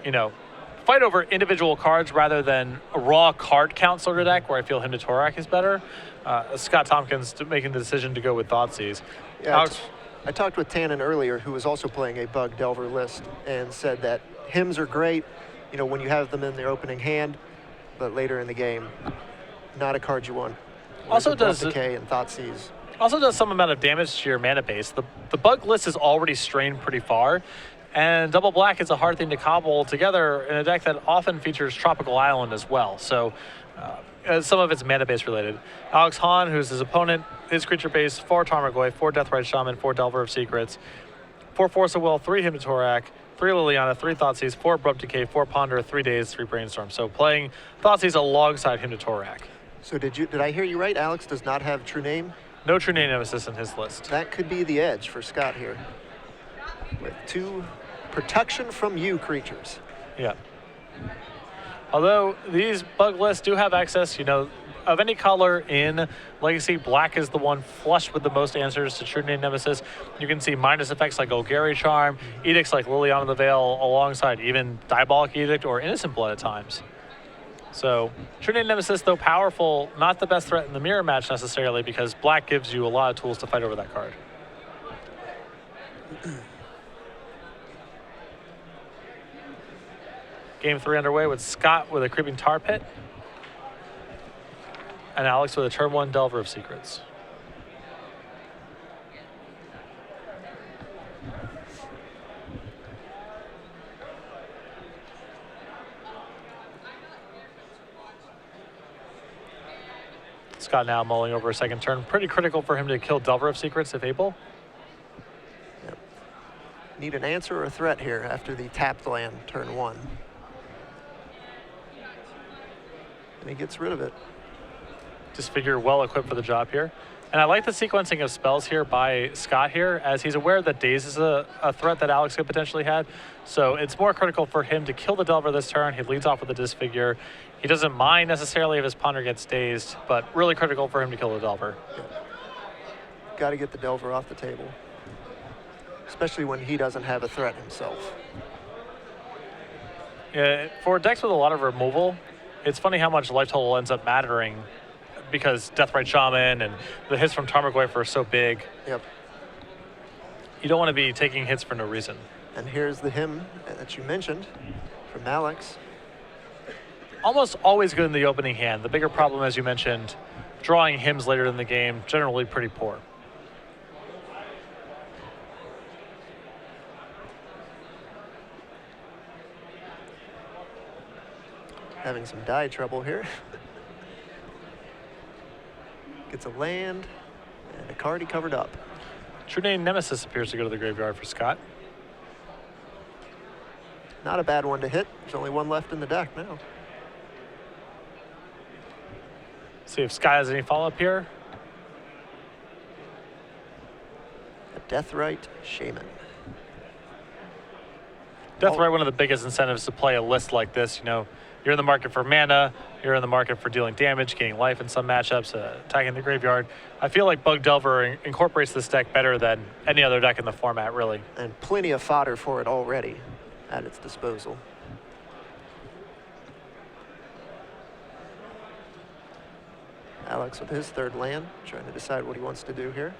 you know, fight over individual cards rather than a raw card count sort of deck where I feel Hymn to Torak is better. Scott Tompkins making the decision to go with Thoughtseize. Yeah, I talked with Tannen earlier, who was also playing a Bug Delver list, and said that hymns are great, you know, when you have them in their opening hand, but later in the game, not a card you want. Also does Decay and Thoughtseize. Also does some amount of damage to your mana base. The Bug list is already strained pretty far, and double black is a hard thing to cobble together in a deck that often features Tropical Island as well. So some of it's mana base related. Alex Hahn, who's his opponent, his creature base, 4 Tarmogoyf, 4 Deathrite Shaman, 4 Delver of Secrets, 4 Force of Will, 3 Hymn to Torak, 3 Liliana, 3 Thoughtseize, 4 Abrupt Decay, 4 Ponder, 3 Days, 3 Brainstorm. So playing Thoughtseize alongside Hymn to Torak. So did I hear you right? Alex does not have True Name? No True Name Nemesis in his list. That could be the edge for Scott here. With 2 protection from you creatures. Yeah. Although these Bug lists do have access, you know, of any color in Legacy, black is the one flushed with the most answers to True Name Nemesis. You can see minus effects like Golgari Charm, edicts like Liliana the Veil, alongside even Diabolic Edict or Innocent Blood at times. So True Name Nemesis, though powerful, not the best threat in the mirror match necessarily, because black gives you a lot of tools to fight over that card. Game 3 underway with Scott with a Creeping Tar Pit and Alex with a turn 1 Delver of Secrets. Scott now mulling over a second turn. Pretty critical for him to kill Delver of Secrets if able. Yep. Need an answer or a threat here after the tapped land turn 1. And he gets rid of it. Disfigure well equipped for the job here. And I like the sequencing of spells here by Scott here, as he's aware that Daze is a threat that Alex could potentially have. So it's more critical for him to kill the Delver this turn. He leads off with the Disfigure. He doesn't mind necessarily if his Ponder gets dazed, but really critical for him to kill the Delver. Yeah. Got to get the Delver off the table, especially when he doesn't have a threat himself. Yeah, for decks with a lot of removal, it's funny how much life total ends up mattering, because Deathrite Shaman and the hits from Tarmogoyf are so big. Yep. You don't want to be taking hits for no reason. And here's the hymn that you mentioned from Alex. Almost always good in the opening hand. The bigger problem, as you mentioned, drawing hymns later in the game, generally pretty poor. Having some die trouble here. Gets a land and a card he covered up. True Name Nemesis appears to go to the graveyard for Scott. Not a bad one to hit. There's only one left in the deck now. See if Scott has any follow-up here. A Deathrite Shaman. Deathrite, one of the biggest incentives to play a list like this. You know, you're in the market for mana, you're in the market for dealing damage, gaining life in some matchups, attacking the graveyard. I feel like Bug Delver incorporates this deck better than any other deck in the format, really. And plenty of fodder for it already at its disposal. Alex with his 3rd land, trying to decide what he wants to do here.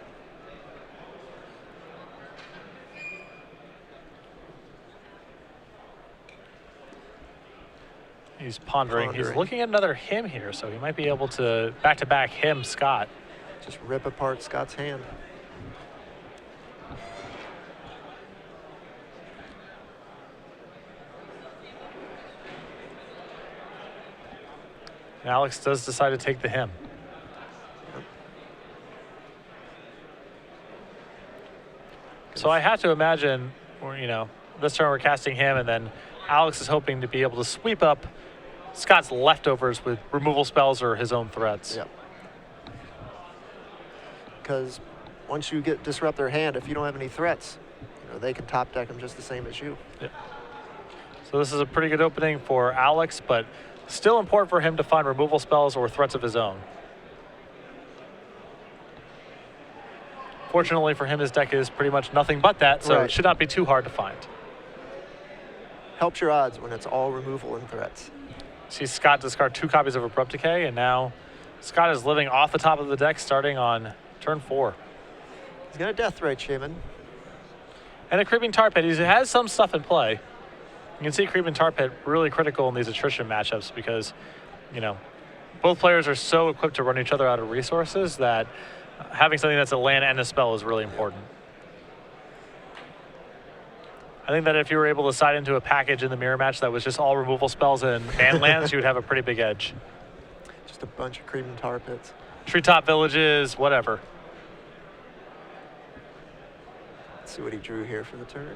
He's pondering. He's looking at another hymn here, so he might be able to back-to-back hymn Scott. Just rip apart Scott's hand. And Alex does decide to take the hymn. Yep. So I have to imagine, you know, this turn we're casting him, and then Alex is hoping to be able to sweep up Scott's leftovers with removal spells or his own threats. Yep. Because once you disrupt their hand, if you don't have any threats, you know, they can top deck them just the same as you. Yep. So this is a pretty good opening for Alex, but still important for him to find removal spells or threats of his own. Fortunately for him, his deck is pretty much nothing but that, so It should not be too hard to find. helps your odds when it's all removal and threats. See Scott discard 2 copies of Abrupt Decay, and now Scott is living off the top of the deck starting on turn 4. He's got a Deathrite Shaman. And a Creeping Tar Pit. He has some stuff in play. You can see Creeping Tar Pit really critical in these attrition matchups because, you know, both players are so equipped to run each other out of resources that having something that's a land and a spell is really important. I think that if you were able to side into a package in the mirror match that was just all removal spells and man lands, you would have a pretty big edge. Just a bunch of Creeping Tar Pits. Treetop Villages, whatever. Let's see what he drew here for the turn.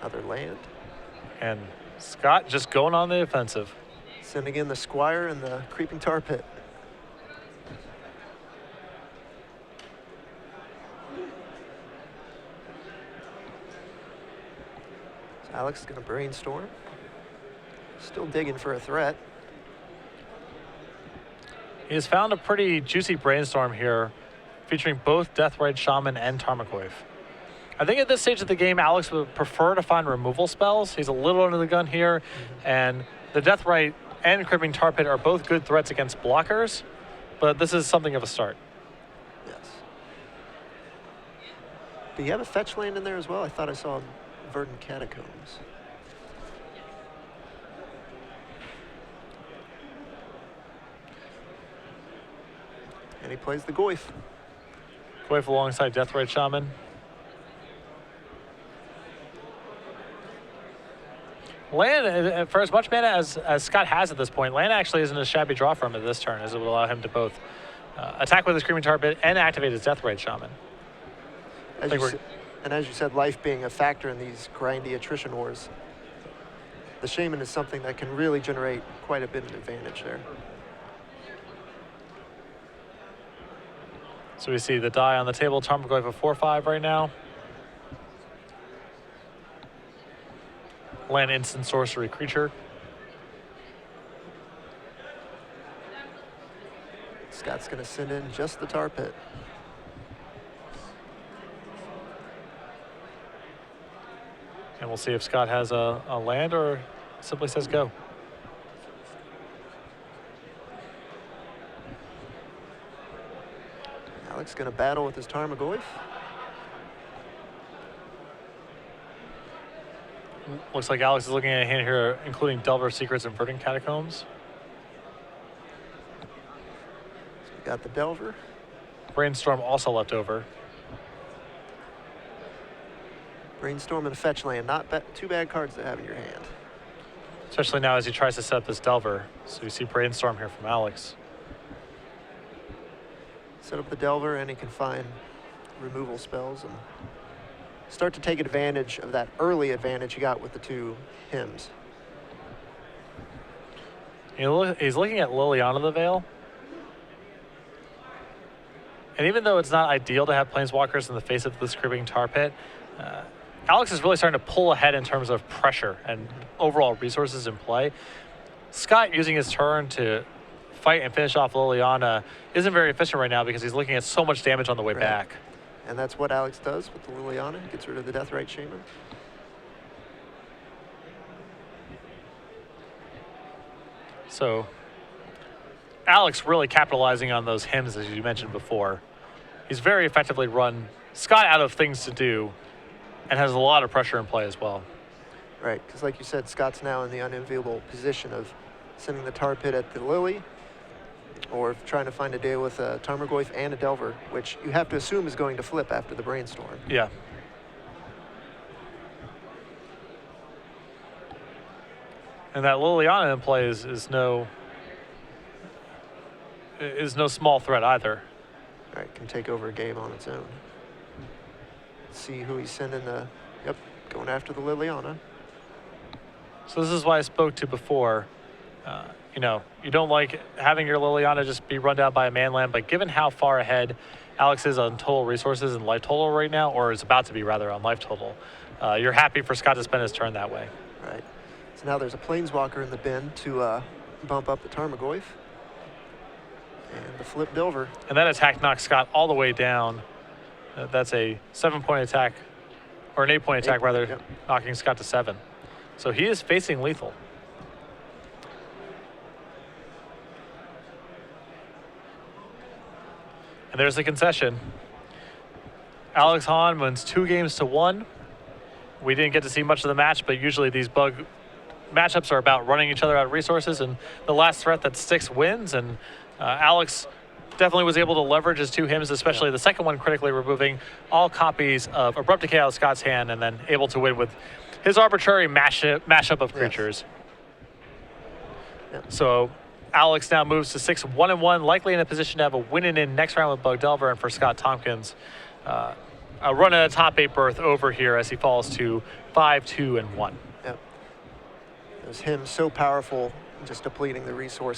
Another land. And Scott just going on the offensive. Sending in the Squire and the Creeping Tar Pit. So Alex is going to brainstorm. Still digging for a threat. He has found a pretty juicy brainstorm here, featuring both Deathrite Shaman and Tarmogoyf. I think at this stage of the game, Alex would prefer to find removal spells. He's a little under the gun here, and the Deathrite and Creeping Tar Pit are both good threats against blockers, but this is something of a start. Yes. Do you have a fetch land in there as well? I thought I saw Verdant Catacombs. And he plays the Goyf. Goyf alongside Deathrite Shaman. Land, for as much mana as Scott has at this point, land actually isn't a shabby draw for him at this turn, as it will allow him to both attack with his Screaming Tar Pit and activate his Deathrite Shaman. And as you said, life being a factor in these grindy attrition wars, the Shaman is something that can really generate quite a bit of advantage there. So we see the die on the table, Tarmogoyf of 4/5 right now. Land instant sorcery creature. Scott's going to send in just the Tar Pit. And we'll see if Scott has a land or simply says go. Alex going to battle with his Tarmogoyf. Looks like Alex is looking at a hand here, including Delver Secrets and Verdant Catacombs. So we got the Delver. Brainstorm also left over. Brainstorm and a fetch land. Not too bad cards to have in your hand. Especially now as he tries to set up this Delver. So you see Brainstorm here from Alex. Set up the Delver and he can find removal spells and start to take advantage of that early advantage he got with the 2 hymns. He's looking at Liliana the Veil. And even though it's not ideal to have Planeswalkers in the face of this Creeping Tar Pit, Alex is really starting to pull ahead in terms of pressure and overall resources in play. Scott using his turn to fight and finish off Liliana isn't very efficient right now because he's looking at so much damage on the way back. And that's what Alex does with the Liliana. He gets rid of the Deathrite Shaman. So Alex really capitalizing on those hymns, as you mentioned before. He's very effectively run Scott out of things to do and has a lot of pressure in play as well. Right, because like you said, Scott's now in the unenviable position of sending the Tar Pit at the Lily or trying to find a deal with a Tarmogoyf and a Delver, which you have to assume is going to flip after the Brainstorm. Yeah. And that Liliana in play is no small threat either. All right, can take over a game on its own. Let's see who he's sending the, yep, going after the Liliana. So this is why I spoke to before. You know, you don't like having your Liliana just be run down by a man land, but given how far ahead Alex is on total resources and life total right now, or is about to be rather on life total, you're happy for Scott to spend his turn that way. Right. So now there's a Planeswalker in the bin to bump up the Tarmogoyf. And the flip Delver. And that attack knocks Scott all the way down. That's a 7-point attack, or an 8-point attack rather, yep. knocking Scott to 7. So he is facing lethal. And there's the concession. Alex Hahn wins 2-1. We didn't get to see much of the match, but usually these bug matchups are about running each other out of resources, and the last threat that sticks wins. And Alex definitely was able to leverage his 2 hymns, especially the second one critically removing all copies of Abrupt Decay out of Scott's hand, and then able to win with his arbitrary mashup of creatures. Yes. So Alex now moves to 6-1-1, likely in a position to have a win-in next round with Bug Delver, and for Scott Tompkins, a run at a top 8 berth over here as he falls to 5-2-1. Yep. Those hymns so powerful, just depleting the resource.